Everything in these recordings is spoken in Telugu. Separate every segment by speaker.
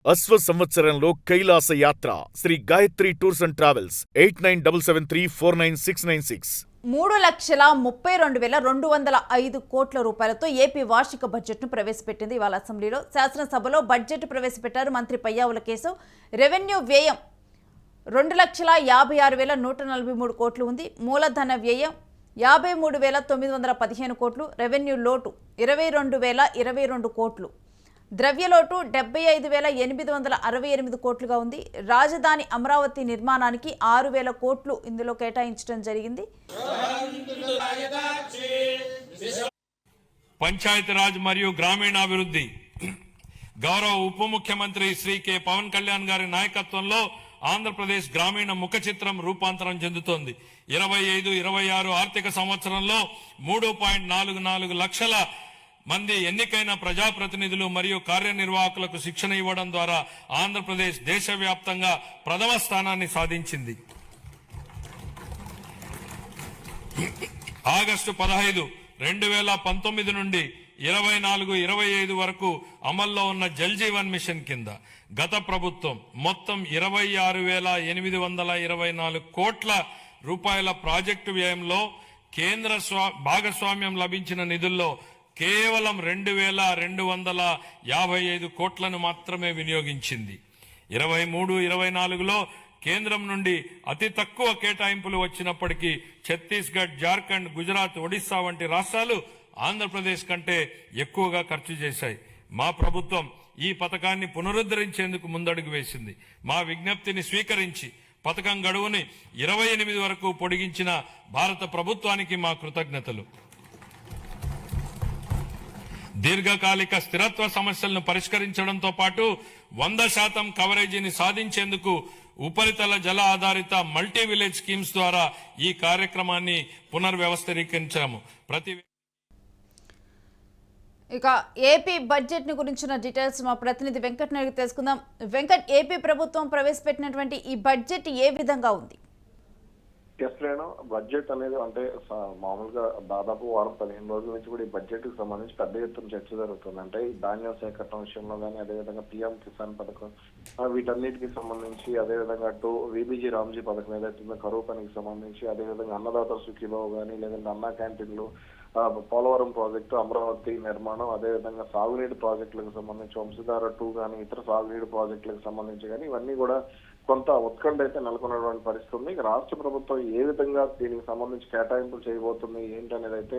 Speaker 1: అశ్వ సంవత్సరంలో కైలాస యాత్ర Shri Gayatri tours and travels 8977349696.
Speaker 2: 3,32,205 కోట్ల రూపాయలతో ఏపీ వార్షిక బడ్జెట్ను ప్రవేశపెట్టింది. ఇవాళ అసెంబ్లీలో శాసనసభలో బడ్జెట్ ప్రవేశపెట్టారు మంత్రి పయ్యావుల కేశవ్. రెవెన్యూ వ్యయం 2,56,143 కోట్లు ఉంది. మూలధన వ్యయం 53,915 కోట్లు. రెవెన్యూ లోటు 22,022 కోట్లు. ద్రవ్యలోటు 75,868 కోట్లుగా ఉంది. రాజధాని అమరావతి నిర్మాణానికి 6,000 కోట్లు ఇందులో కేటాయించడం జరిగింది.
Speaker 3: పంచాయతీరాజ్ మరియు గ్రామీణాభివృద్ధి గౌరవ ఉప ముఖ్యమంత్రి శ్రీ కె పవన్ కళ్యాణ్ గారి నాయకత్వంలో ఆంధ్రప్రదేశ్ గ్రామీణ ముఖ చిత్రం రూపాంతరం చెందుతోంది. 25-26 ఆర్థిక సంవత్సరంలో 3.44 లక్షల మంది ఎన్నికైన ప్రజాప్రతినిధులు మరియు కార్యనిర్వాహకులకు శిక్షణ ఇవ్వడం ద్వారా ఆంధ్రప్రదేశ్ దేశవ్యాప్తంగా ప్రథమ స్థానాన్ని సాధించింది. ఆగస్టు 15, 2019 నుండి 24-25 వరకు అమల్లో ఉన్న జల్ జీవన్ మిషన్ కింద గత ప్రభుత్వం మొత్తం 26,824 కోట్ల రూపాయల ప్రాజెక్టు వ్యయంలో కేంద్ర భాగస్వామ్యం లభించిన నిధుల్లో కేవలం 2,255 కోట్లను మాత్రమే వినియోగించింది. 23-24లో కేంద్రం నుండి అతి తక్కువ కేటాయింపులు వచ్చినప్పటికీ ఛత్తీస్గఢ్, జార్ఖండ్, గుజరాత్, ఒడిశా వంటి రాష్ట్రాలు ఆంధ్రప్రదేశ్ కంటే ఎక్కువగా ఖర్చు చేశాయి. మా ప్రభుత్వం ఈ పథకాన్ని పునరుద్ధరించేందుకు ముందడుగు వేసింది. మా విజ్ఞప్తిని స్వీకరించి పథకం గడువుని 28 వరకు పొడిగించిన భారత ప్రభుత్వానికి మా కృతజ్ఞతలు. దీర్ఘకాలిక స్థిరత్వ సమస్యలను పరిష్కరించడంతో పాటు 100% కవరేజీని సాధించేందుకు ఉపరితల జల ఆధారిత మల్టీ విలేజ్ స్కీమ్స్ ద్వారా ఈ కార్యక్రమాన్ని పునర్వ్యవస్థీకరించాము.
Speaker 2: ఇక ఏపీ బడ్జెట్ ని గురించిన డీటెయిల్స్ మా ప్రతినిధి వెంకట్ నాయుడు తెలుసుకుందాం. వెంకట్, ఏపీ ప్రభుత్వం ప్రవేశపెట్టినటువంటి ఈ బడ్జెట్ ఏ విధంగా ఉంది?
Speaker 4: బడ్జెట్ అనేది అంటే మామూలుగా దాదాపు 15 రోజుల నుంచి కూడా ఈ బడ్జెట్ కి సంబంధించి పెద్ద ఎత్తున చర్చ జరుగుతుంది. అంటే ఈ ధాన్యం సేకరణ విషయంలో కానీ, అదేవిధంగా పిఎం కిసాన్ పథకం, వీటన్నిటికి సంబంధించి, అదేవిధంగా విబిజీ రామ్జీ పథకం ఏదైతుందో కరువు పనికి సంబంధించి, అదేవిధంగా అన్నదాత సుఖీలో కానీ, లేదంటే అన్నా క్యాంటీన్లు, పోలవరం ప్రాజెక్టు, అమరావతి నిర్మాణం, అదేవిధంగా సాగునీటి ప్రాజెక్టులకు సంబంధించి వంశధార 2 కానీ, ఇతర సాగునీటి ప్రాజెక్టులకు సంబంధించి కానీ ఇవన్నీ కూడా కొంత ఉత్కంఠ అయితే నెలకొన్నటువంటి పరిస్థితి ఉంది. రాష్ట్ర ప్రభుత్వం ఏ విధంగా దీనికి సంబంధించి కేటాయింపులు చేయబోతుంది ఏంటి అనేది అయితే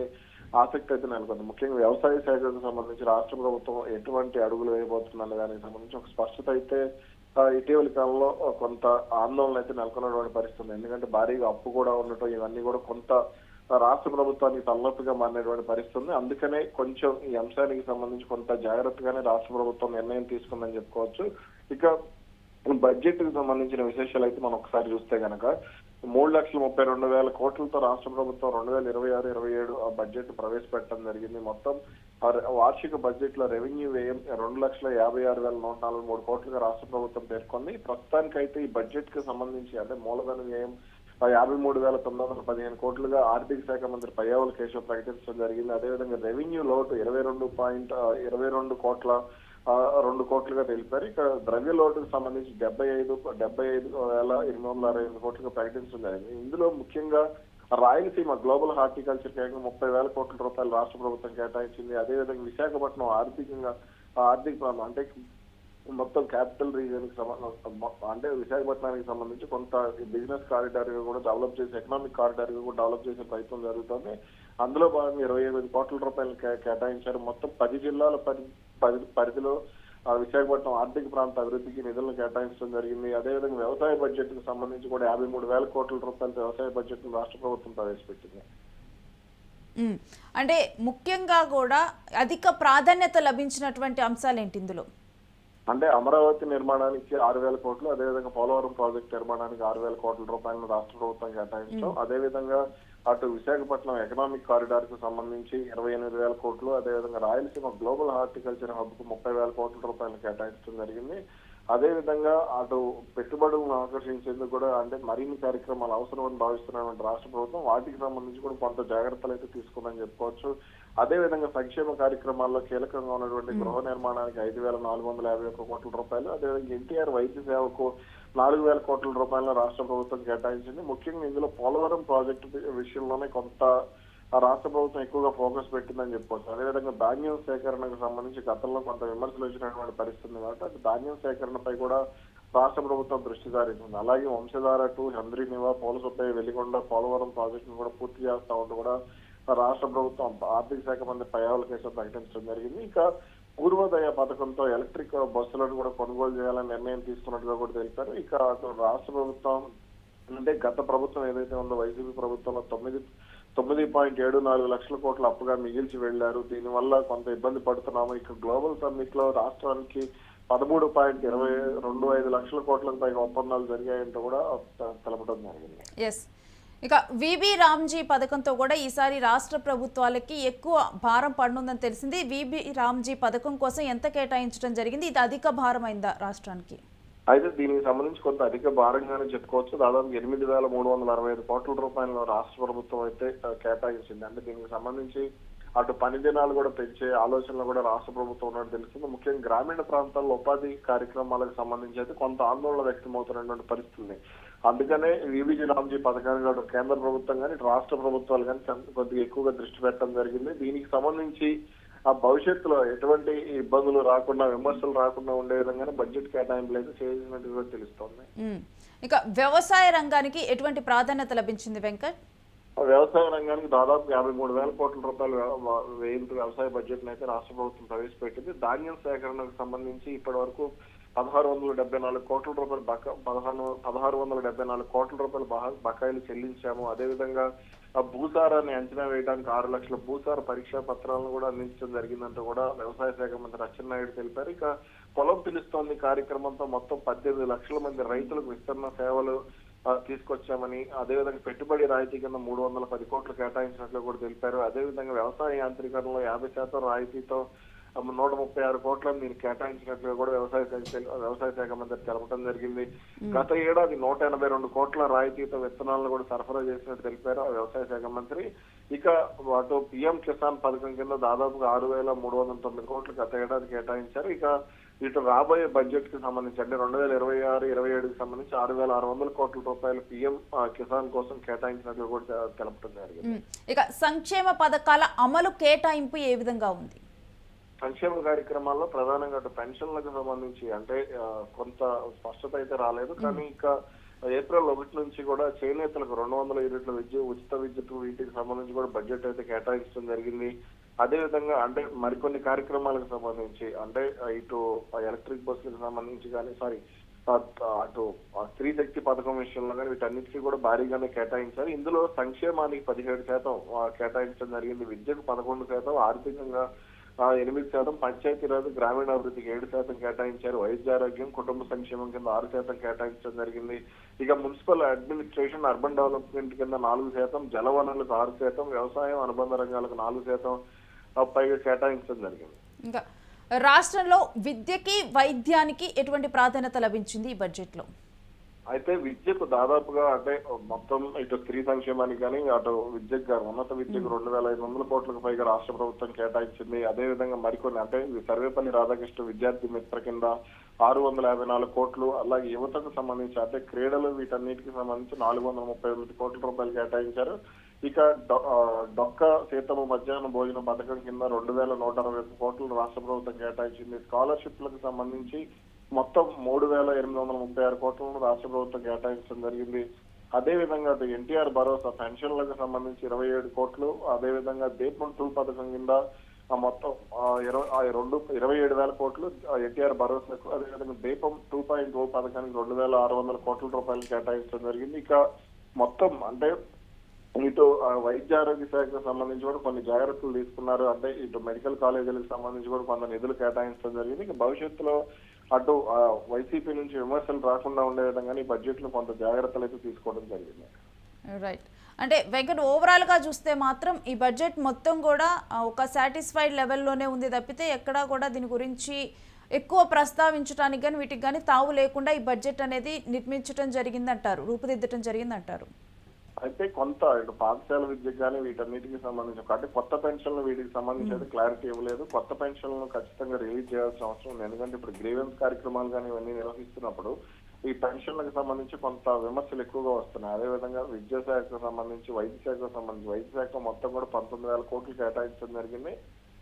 Speaker 4: ఆసక్తి అయితే నెలకొంది. ముఖ్యంగా వ్యవసాయ శాఖకు సంబంధించి రాష్ట్ర ప్రభుత్వం ఎటువంటి అడుగులు వేయబోతుంది అనే దానికి సంబంధించి ఒక స్పష్టత అయితే ఇటీవలి కాలంలో కొంత ఆందోళన అయితే నెలకొన్నటువంటి పరిస్థితి ఉంది. ఎందుకంటే భారీగా అప్పు కూడా ఉండటం, ఇవన్నీ కూడా కొంత రాష్ట్ర ప్రభుత్వానికి తలనొప్పిగా మారినటువంటి పరిస్థితి ఉంది. అందుకనే కొంచెం ఈ అంశానికి సంబంధించి కొంత జాగ్రత్తగానే రాష్ట్ర ప్రభుత్వం నిర్ణయం తీసుకుందని చెప్పుకోవచ్చు. ఇక బడ్జెట్ కి సంబంధించిన విశేషాలు అయితే మనం ఒకసారి చూస్తే గనక 3,32,000 కోట్లతో రాష్ట్ర ప్రభుత్వం 2026-27 బడ్జెట్ ప్రవేశపెట్టడం జరిగింది. మొత్తం వార్షిక బడ్జెట్ లో రెవెన్యూ వ్యయం 2,56,143 కోట్లుగా రాష్ట్ర ప్రభుత్వం పేర్కొంది. ప్రస్తుతానికైతే ఈ బడ్జెట్ కి సంబంధించి అంటే మూలధన వ్యయం 53,915 కోట్లుగా ఆర్థిక శాఖ మంత్రి పయ్యావుల కేశవ్ ప్రకటించడం జరిగింది. అదేవిధంగా రెవెన్యూ లోటు 22.22 కోట్ల 2 కోట్లుగా తెలిపారు. ఇక ద్రవ్య లోటుకు సంబంధించి 75,865 కోట్లుగా ప్రకటించడం జరిగింది. ఇందులో ముఖ్యంగా రాయలసీమ గ్లోబల్ హార్టికల్చర్ కేంద్రం 30,000 కోట్ల రూపాయలు రాష్ట్ర ప్రభుత్వం కేటాయించింది. అదేవిధంగా విశాఖపట్నం ఆర్థిక ప్రాంతం అంటే మొత్తం క్యాపిటల్ రీజియన్ కి అంటే విశాఖపట్నానికి సంబంధించి కొంత బిజినెస్ కారిడార్ గా కూడా డెవలప్ చేసి, ఎకనామిక్ కారిడార్ గా కూడా డెవలప్ చేసే ప్రయత్నం జరుగుతుంది. అందులో భాగంగా 25 కోట్ల రూపాయలు కేటాయించారు. మొత్తం 10 జిల్లాల పరిధిలో విశాఖపట్నం ఆర్థిక ప్రాంత అభివృద్ధికి నిధులను కేటాయించడం జరిగింది. అదేవిధంగా వ్యవసాయ బడ్జెట్ కి సంబంధించి కూడా 53,000 కోట్ల రూపాయలతో వ్యవసాయ బడ్జెట్ ను రాష్ట్ర ప్రభుత్వం ప్రవేశపెట్టింది.
Speaker 2: అంటే ముఖ్యంగా కూడా అధిక ప్రాధాన్యత లభించినటువంటి అంశాలు ఏంటి ఇందులో?
Speaker 4: అంటే అమరావతి నిర్మాణానికి 6,000 కోట్లు, అదేవిధంగా పోలవరం ప్రాజెక్టు నిర్మాణానికి 6,000 కోట్ల రూపాయలను రాష్ట్ర ప్రభుత్వం కేటాయించడం, అదేవిధంగా అటు విశాఖపట్నం ఎకనామిక్ కారిడార్ కు సంబంధించి 28,000 కోట్లు, అదేవిధంగా రాయలసీమ గ్లోబల్ హార్టికల్చర్ హబ్ కు 30,000 కోట్ల రూపాయలు కేటాయించడం జరిగింది. అదేవిధంగా అటు పెట్టుబడులను ఆకర్షించేందుకు కూడా అంటే మరిన్ని కార్యక్రమాలు అవసరమని భావిస్తున్నటువంటి రాష్ట్ర ప్రభుత్వం వాటికి సంబంధించి కూడా కొంత జాగ్రత్తలు అయితే తీసుకుందని చెప్పుకోవచ్చు. అదేవిధంగా సంక్షేమ కార్యక్రమాల్లో కీలకంగా ఉన్నటువంటి గృహ నిర్మాణానికి 5,451 కోట్ల రూపాయలు, అదేవిధంగా ఎన్టీఆర్ వైద్య సేవకు 4,000 కోట్ల రూపాయల రాష్ట్ర ప్రభుత్వం కేటాయించింది. ముఖ్యంగా ఇందులో పోలవరం ప్రాజెక్టు విషయంలోనే కొంత రాష్ట్ర ప్రభుత్వం ఎక్కువగా ఫోకస్ పెట్టిందని చెప్పుకోవచ్చు. అదేవిధంగా ధాన్యం సేకరణకు సంబంధించి గతంలో కొంత విమర్శలు వచ్చినటువంటి పరిస్థితి కాబట్టి ధాన్యం సేకరణపై కూడా రాష్ట్ర ప్రభుత్వం దృష్టి సారించింది. అలాగే వంశధార 2, హంద్రీనివా, పోలసుపై, వెలిగొండ, పోలవరం ప్రాజెక్టును కూడా పూర్తి చేస్తా ఉంటూ కూడా రాష్ట్ర ప్రభుత్వం ఆర్థిక శాఖ మంత్రి పయ్యావుల కేశవ్ ప్రకటించడం జరిగింది. ఇక పూర్వోదయ పథకంతో ఎలక్ట్రిక్ బస్సులను కూడా కొనుగోలు చేయాలని నిర్ణయం తీసుకున్నట్టుగా కూడా తెలిపారు. ఇక అటు రాష్ట్ర ప్రభుత్వం అంటే గత ప్రభుత్వం ఏదైతే ఉందో వైసీపీ ప్రభుత్వంలో 9.74 లక్షల కోట్ల అప్పుగా మిగిల్చి వెళ్లారు. దీనివల్ల కొంత ఇబ్బంది పడుతున్నాము. ఇక గ్లోబల్ సమ్మిట్ లో రాష్ట్రానికి 13.25 లక్షల కోట్లకు పైగా ఒప్పందాలు జరిగాయంటూ కూడా తెలపడం జరిగింది.
Speaker 2: ఎస్, ఇక విబి రామ్జీ పథకంతో కూడా ఈసారి రాష్ట్ర ప్రభుత్వాలకి ఎక్కువ భారం పడనుందని తెలిసింది. విబి రామ్జీ పథకం కోసం ఎంత కేటాయించడం జరిగింది? ఇది అధిక భారం అయిందా రాష్ట్రానికి?
Speaker 4: అయితే దీనికి సంబంధించి కొంత అధిక భారంగానే చెప్పుకోవచ్చు. దాదాపు 8,365 కోట్ల రూపాయలను రాష్ట్ర ప్రభుత్వం అయితే కేటాయించింది. అంటే దీనికి సంబంధించి అటు పని దినాలు కూడా పెంచే ఆలోచనలు కూడా రాష్ట్ర ప్రభుత్వం ఉన్నట్టు తెలుస్తుంది. ముఖ్యంగా గ్రామీణ ప్రాంతాల్లో ఉపాధి కార్యక్రమాలకు సంబంధించి అయితే కొంత ఆందోళన వ్యక్తమవుతున్నటువంటి పరిస్థితుంది. అందుకనే విబిజి రామ్జీ పథకాన్ని కూడా కేంద్ర ప్రభుత్వం కానీ రాష్ట్ర ప్రభుత్వాలు కానీ కొద్దిగా ఎక్కువగా దృష్టి పెట్టడం జరిగింది. దీనికి సంబంధించి ఆ భవిష్యత్తులో ఎటువంటి ఇబ్బందులు రాకుండా, విమర్శలు రాకుండా ఉండే విధంగానే బడ్జెట్ కేటాయింపులు అయితే చేసినట్టుగా తెలుస్తోంది.
Speaker 2: ఇక వ్యవసాయ రంగానికి ఎటువంటి ప్రాధాన్యత లభించింది వెంకట్?
Speaker 4: వ్యవసాయ రంగానికి దాదాపు 53,000 కోట్ల రూపాయలు వ్యయంతో వ్యవసాయ బడ్జెట్ అయితే రాష్ట్ర ప్రభుత్వం ప్రవేశపెట్టింది. ధాన్యం సేకరణకు సంబంధించి ఇప్పటి వరకు 1,674 కోట్ల రూపాయలు 1,674 కోట్ల రూపాయలు బకాయిలు చెల్లించాము. అదేవిధంగా ఆ భూసారాన్ని అంచనా వేయడానికి 6 లక్షల భూసార పరీక్షా పత్రాలను కూడా అందించడం జరిగిందంటూ కూడా వ్యవసాయ శాఖ మంత్రి అచ్చెన్నాయుడు తెలిపారు. ఇక పొలం పిలుస్తోంది కార్యక్రమంతో మొత్తం 18 లక్షల మంది రైతులకు విస్తరణ సేవలు తీసుకొచ్చామని, అదేవిధంగా పెట్టుబడి రాయితీ కింద 310 కోట్లు కేటాయించినట్లు కూడా తెలిపారు. అదేవిధంగా వ్యవసాయ యాంత్రీకరణలో 50% రాయితీతో 136 కోట్లను దీన్ని కేటాయించినట్లుగా కూడా వ్యవసాయ శాఖ మంత్రి తెలపడం జరిగింది. గత ఏడాది 182 కోట్ల రాయితీతో విత్తనాలను కూడా సరఫరా చేసినట్టు తెలిపారు వ్యవసాయ శాఖ మంత్రి. ఇక అటు పిఎం కిసాన్ పథకం కింద దాదాపుగా 6,309 కోట్లు గత ఏడాది కేటాయించారు. ఇక ఇటు రాబోయే బడ్జెట్ కి సంబంధించి అంటే 2026-27కి సంబంధించి 6,600 కోట్ల రూపాయలు పిఎం కిసాన్ కోసం కేటాయించినట్లు కూడా తెలపడం జరిగింది.
Speaker 2: ఇక సంక్షేమ పథకాల అమలు కేటాయింపు ఏ విధంగా ఉంది?
Speaker 4: సంక్షేమ కార్యక్రమాల్లో ప్రధానంగా అటు పెన్షన్లకు సంబంధించి అంటే కొంత స్పష్టత అయితే రాలేదు. కానీ ఇంకా ఏప్రిల్ 1 నుంచి కూడా చేనేతలకు 200 యూనిట్ల ఉచిత విద్యుత్ వీటికి సంబంధించి కూడా బడ్జెట్ అయితే కేటాయించడం జరిగింది. అదేవిధంగా అంటే మరికొన్ని కార్యక్రమాలకు సంబంధించి అంటే ఇటు ఎలక్ట్రిక్ బస్సులకు సంబంధించి కానీ అటు స్త్రీ శక్తి పథకం విషయంలో కానీ వీటన్నిటికీ కూడా భారీగానే కేటాయించారు. ఇందులో సంక్షేమానికి 17% కేటాయించడం జరిగింది. విద్యకు 11%, ఆర్థికంగా 8%, పంచాయతీరాజ్ గ్రామీణాభివృద్ధికి 7% కేటాయించారు. వైద్యారోగ్యం, కుటుంబ సంక్షేమం కింద 6% కేటాయించడం జరిగింది. ఇక మున్సిపల్ అడ్మినిస్ట్రేషన్, అర్బన్ డెవలప్మెంట్ కింద 4%, జలవనరులకు 6%, వ్యవసాయం అనుబంధ రంగాలకు 4% పైగా కేటాయించడం జరిగింది.
Speaker 2: ఇంకా రాష్ట్రంలో విద్యకి, వైద్యానికి ఎటువంటి ప్రాధాన్యత లభించింది ఈ బడ్జెట్ లో?
Speaker 4: అయితే విద్యకు దాదాపుగా అంటే మొత్తం ఇటు స్త్రీ సంక్షేమానికి కానీ అటు విద్యకు కానీ ఉన్నత విద్యకు 2,500 కోట్లకు పైగా రాష్ట్ర ప్రభుత్వం కేటాయించింది. అదేవిధంగా మరికొన్ని అంటే సర్వేపల్లి రాధాకృష్ణ విద్యార్థి మిత్ర కింద 654 కోట్లు, అలాగే యువతకు సంబంధించి అంటే క్రీడలు వీటన్నిటికి సంబంధించి 438 కోట్ల రూపాయలు కేటాయించారు. ఇక డొక్క సీతమ్మ మధ్యాహ్న భోజన పథకం కింద 2,160 కోట్లు రాష్ట్ర ప్రభుత్వం కేటాయించింది. స్కాలర్షిప్లకు సంబంధించి మొత్తం 3,836 కోట్లను రాష్ట్ర ప్రభుత్వం కేటాయించడం జరిగింది. అదేవిధంగా ఎన్టీఆర్ భరోసా పెన్షన్లకు సంబంధించి 27 కోట్లు, అదేవిధంగా దీపం 2 పథకం కింద మొత్తం 27,000 కోట్లు ఎన్టీఆర్ భరోసాకు, అదేవిధంగా దీపం 2.0 పథకానికి 2,600 కోట్ల రూపాయలు కేటాయించడం జరిగింది. ఇక మొత్తం అంటే ఇటు వైద్య ఆరోగ్య శాఖకు సంబంధించి కూడా కొన్ని జాగ్రత్తలు తీసుకున్నారు. అంటే ఇటు మెడికల్ కాలేజీలకు సంబంధించి కూడా కొంత నిధులు కేటాయించడం జరిగింది. ఇక భవిష్యత్తులో అటు వైసీపీ నుంచి విమర్శలు రాకుండా ఉండే విధంగా ఈ బడ్జెట్ లో కొంత జాగ్రత్తలు అయితే తీసుకోవడం జరిగింది.
Speaker 2: రైట్, అంటే వెంకట్ ఓవరాల్ గా చూస్తే మాత్రం ఈ బడ్జెట్ మొత్తం కూడా ఒక సాటిస్ఫైడ్ లెవెల్లోనే ఉంది తప్పితే ఎక్కడా కూడా దీని గురించి ఎక్కువ ప్రస్తావించడానికి కానీ వీటికి కానీ తావు లేకుండా ఈ బడ్జెట్ అనేది నిర్మించడం జరిగిందంటారు, రూపుదిద్దటం జరిగిందంటారు.
Speaker 4: అయితే కొంత ఇటు పాఠశాల విద్యకు కానీ వీటన్నిటికి సంబంధించి అంటే కొత్త పెన్షన్లు వీటికి సంబంధించి అయితే క్లారిటీ ఇవ్వలేదు. కొత్త పెన్షన్లను ఖచ్చితంగా రిలీజ్ చేయాల్సిన అవసరం ఉంది. ఎందుకంటే ఇప్పుడు గ్రీవెన్స్ కార్యక్రమాలు కానీ ఇవన్నీ నిర్వహిస్తున్నప్పుడు ఈ పెన్షన్లకు సంబంధించి కొంత విమర్శలు ఎక్కువగా వస్తున్నాయి. అదేవిధంగా విద్యాశాఖకు సంబంధించి, వైద్య శాఖ మొత్తం కూడా 19,000 కోట్లు కేటాయించడం జరిగింది.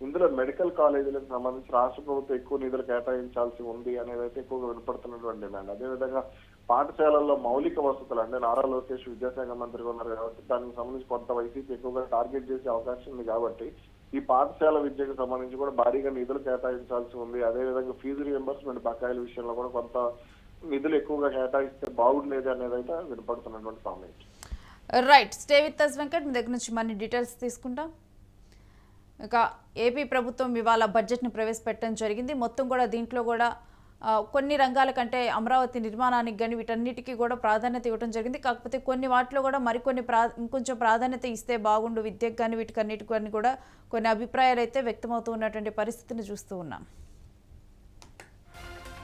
Speaker 4: ఇందులో మెడికల్ కాలేజీలకు సంబంధించి రాష్ట్ర ప్రభుత్వం ఎక్కువ నిధులు కేటాయించాల్సి ఉంది అనేది అయితే ఎక్కువగా వినపడుతున్నటువంటి డిమాండ్. అదేవిధంగా పాఠశాలల్లో మౌలిక వసతులు అంటే నారా లోకేష్ విద్యాశాఖ మంత్రిగా ఉన్నారు కాబట్టి దానికి సంబంధించి కొంత వైసీపీ ఎక్కువగా టార్గెట్ చేసే అవకాశం ఉంది. కాబట్టి ఈ పాఠశాల విద్యకు సంబంధించి కూడా భారీగా నిధులు కేటాయించాల్సి ఉంది. అదేవిధంగా ఫీజు రియంబర్స్మెంట్ బకాయిల విషయంలో కూడా కొంత నిధులు ఎక్కువగా కేటాయిస్తే బాగుండేది అనేది అయితే వినపడుతున్నటువంటి comment.
Speaker 2: Right, stay with us Venkat. మీ దగ్గర నుంచి మనీ డీటెయిల్స్ తీసుకుంటాం. ఇక ఏపీ ప్రభుత్వం ఇవాళ బడ్జెట్ని ప్రవేశపెట్టడం జరిగింది. మొత్తం కూడా దీంట్లో కూడా కొన్ని రంగాల కంటే అమరావతి నిర్మాణానికి కానీ వీటన్నిటికీ కూడా ప్రాధాన్యత ఇవ్వడం జరిగింది. కాకపోతే కొన్ని వాటిలో కూడా మరికొన్ని ఇంకొంచెం ప్రాధాన్యత ఇస్తే బాగుండు విద్యకు కానీ వీటికన్నిటికీ కూడా కొన్ని అభిప్రాయాలు అయితే వ్యక్తమవుతూ ఉన్నటువంటి పరిస్థితిని చూస్తూ ఉన్నాం.